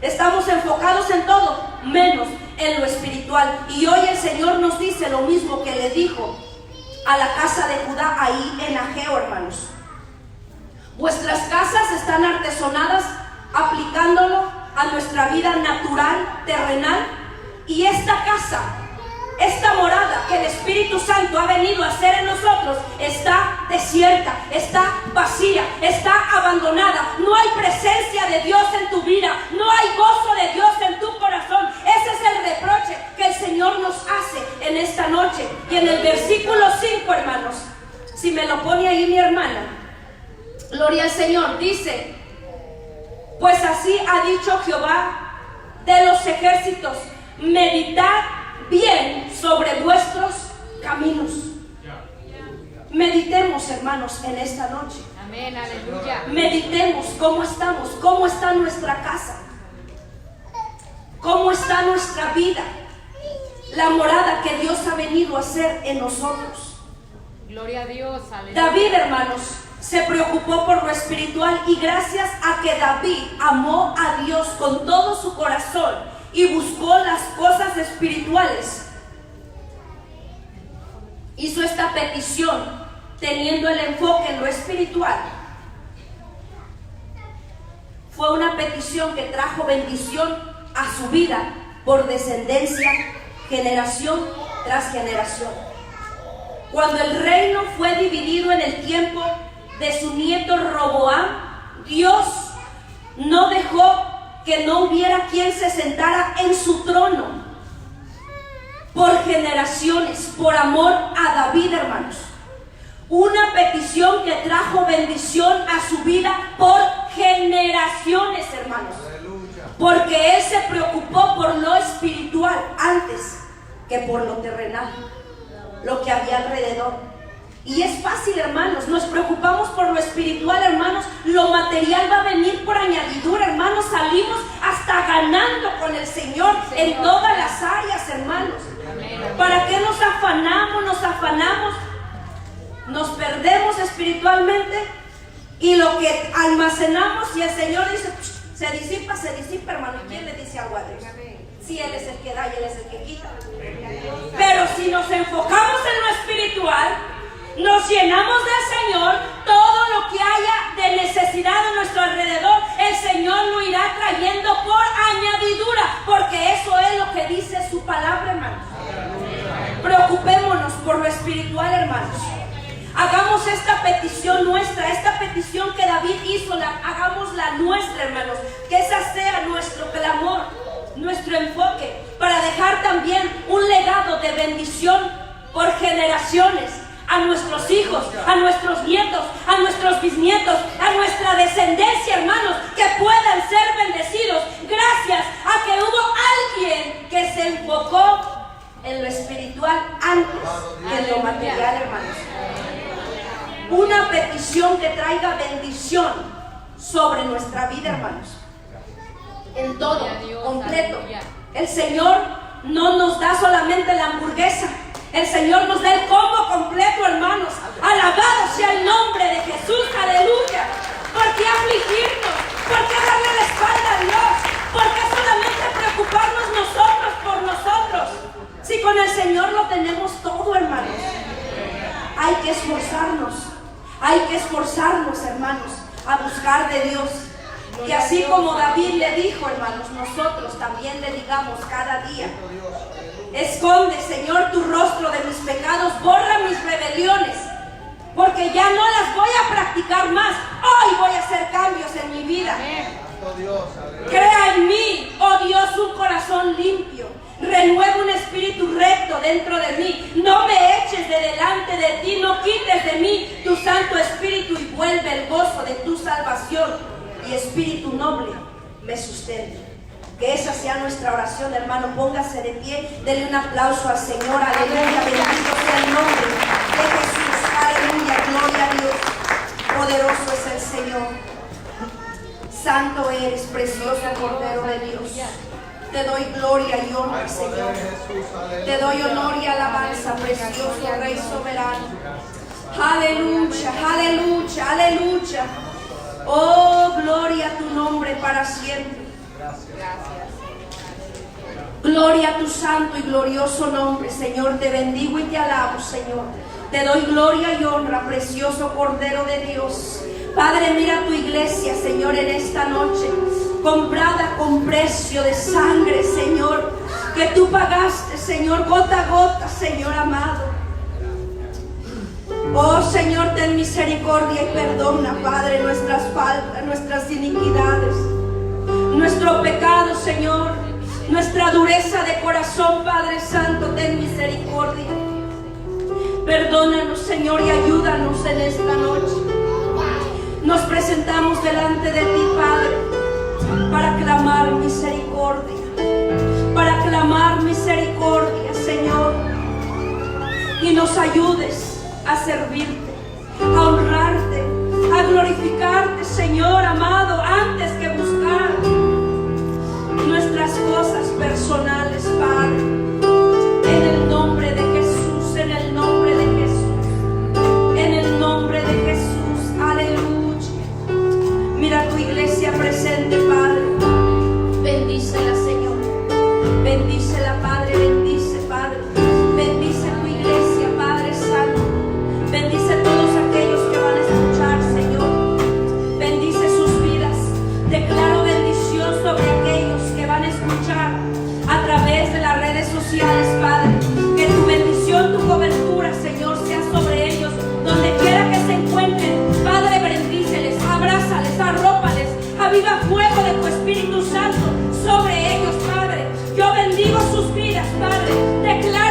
Estamos enfocados en todo, menos en lo espiritual. Y hoy el Señor nos dice lo mismo que le dijo a la casa de Judá ahí en Ageo, hermanos. Vuestras casas están artesonadas aplicándolo a nuestra vida natural, terrenal. Y esta casa, esta morada que el Espíritu Santo ha venido a hacer en nosotros, está desierta, está vacía, está abandonada. No hay presencia de Dios en tu vida, no hay gozo de Dios en tu corazón. Ese es el reproche que el Señor nos hace en esta noche. Y en el versículo 5, hermanos, si me lo pone ahí mi hermana, gloria al Señor, dice: pues así ha dicho Jehová de los ejércitos, meditad bien sobre vuestros caminos. Meditemos, hermanos, en esta noche. Amén, aleluya. Meditemos cómo estamos, cómo está nuestra casa, cómo está nuestra vida, la morada que Dios ha venido a hacer en nosotros. Gloria a Dios, aleluya. David, hermanos, se preocupó por lo espiritual, y gracias a que David amó a Dios con todo su corazón y buscó las cosas espirituales, hizo esta petición teniendo el enfoque en lo espiritual. Fue una petición que trajo bendición a su vida por descendencia, generación tras generación. Cuando el reino fue dividido en el tiempo de su nieto Roboam, Dios no dejó que no hubiera quien se sentara en su trono por generaciones, por amor a David, hermanos. Una petición que trajo bendición a su vida por generaciones, hermanos. Porque él se preocupó por lo espiritual antes que por lo terrenal, lo que había alrededor. Y es fácil, hermanos, nos preocupamos por lo espiritual, hermanos. Lo material va a venir por añadidura, hermanos. Salimos hasta ganando con el Señor en todas las áreas, hermanos. ¿Para qué nos afanamos? Nos perdemos espiritualmente, y lo que almacenamos, y el Señor dice, se disipa, hermano. ¿Y quién le dice algo a Dios? Sí, Él es el que da y Él es el que quita. Pero si nos enfocamos en lo espiritual, nos llenamos del Señor, todo lo que haya de necesidad a nuestro alrededor, el Señor lo irá trayendo por añadidura, porque eso es lo que dice su palabra, hermanos. Preocupémonos por lo espiritual, hermanos. Hagamos esta petición nuestra, esta petición que David hizo, hagámosla nuestra, hermanos. Que esa sea nuestro clamor, nuestro enfoque, para dejar también un legado de bendición por generaciones, a nuestros hijos, a nuestros nietos, a nuestros bisnietos, a nuestra descendencia, hermanos, que puedan ser bendecidos gracias a que hubo alguien que se enfocó en lo espiritual antes que en lo material, hermanos. Una petición que traiga bendición sobre nuestra vida, hermanos, en todo, completo. El Señor no nos da solamente la hamburguesa, el Señor nos da el combo completo, hermanos. Alabado sea el nombre de Jesús, aleluya. ¿Por qué afligirnos? ¿Por qué darle la espalda a Dios? ¿Por qué solamente preocuparnos nosotros por nosotros? Si con el Señor lo tenemos todo, hermanos. Hay que esforzarnos, hermanos, a buscar de Dios. Que así como David le dijo, hermanos, nosotros también le digamos cada día: esconde, Señor, tu rostro de mis pecados, borra mis rebeliones, porque ya no las voy a practicar más. Hoy voy a hacer cambios en mi vida. Crea en mí, oh Dios, un corazón limpio. Renueva un espíritu recto dentro de mí. No me eches de delante de ti, no quites de mí tu Santo Espíritu, y vuelve el gozo de tu salvación, y espíritu noble me sustente. Que esa sea nuestra oración, hermano. Póngase de pie, denle un aplauso al Señor, aleluya. Bendito sea el nombre de Jesús, aleluya, gloria a Dios. Poderoso es el Señor. Santo eres, precioso Cordero de Dios. Te doy gloria y honra, Señor. Te doy honor y alabanza, precioso Rey soberano. Aleluya, aleluya, aleluya. Oh, gloria a tu nombre para siempre. Gloria a tu santo y glorioso nombre, Señor. Te bendigo y te alabo, Señor. Te doy gloria y honra, precioso Cordero de Dios. Padre, mira tu iglesia, Señor, en esta noche, comprada con precio de sangre, Señor, que tú pagaste, Señor, gota a gota, Señor amado. Oh, Señor, ten misericordia y perdona, Padre, nuestras faltas, nuestras iniquidades, nuestro pecado, Señor, nuestra dureza de corazón, Padre Santo, ten misericordia. Perdónanos, Señor, y ayúdanos en esta noche. Nos presentamos delante de ti, Padre, para clamar misericordia, Señor, y nos ayudes a servirte, a honrarte, a glorificarte, Señor amado, antes que buscar nuestras cosas personales, Padre. En el nombre de Jesús, en el nombre de Jesús, en el nombre de Jesús, aleluya. Mira tu iglesia presente, Padre. Bendícela, Señor. Bendícela, Padre. Bendice, Padre. Bendice tu iglesia, Padre Santo. Bendice todos aquellos que van a escuchar, Señor. Bendice sus vidas. Declaro bendición sobre aquellos que van a escuchar a través de las redes sociales, Padre. Que tu bendición, tu cobertura, Señor, sea sobre ellos, donde quiera que se encuentren. Padre, bendíceles, abrázales, arrópales, aviva fuego de tu Espíritu Santo sobre ellos, Padre. Yo bendigo sus vidas, Padre. Declaro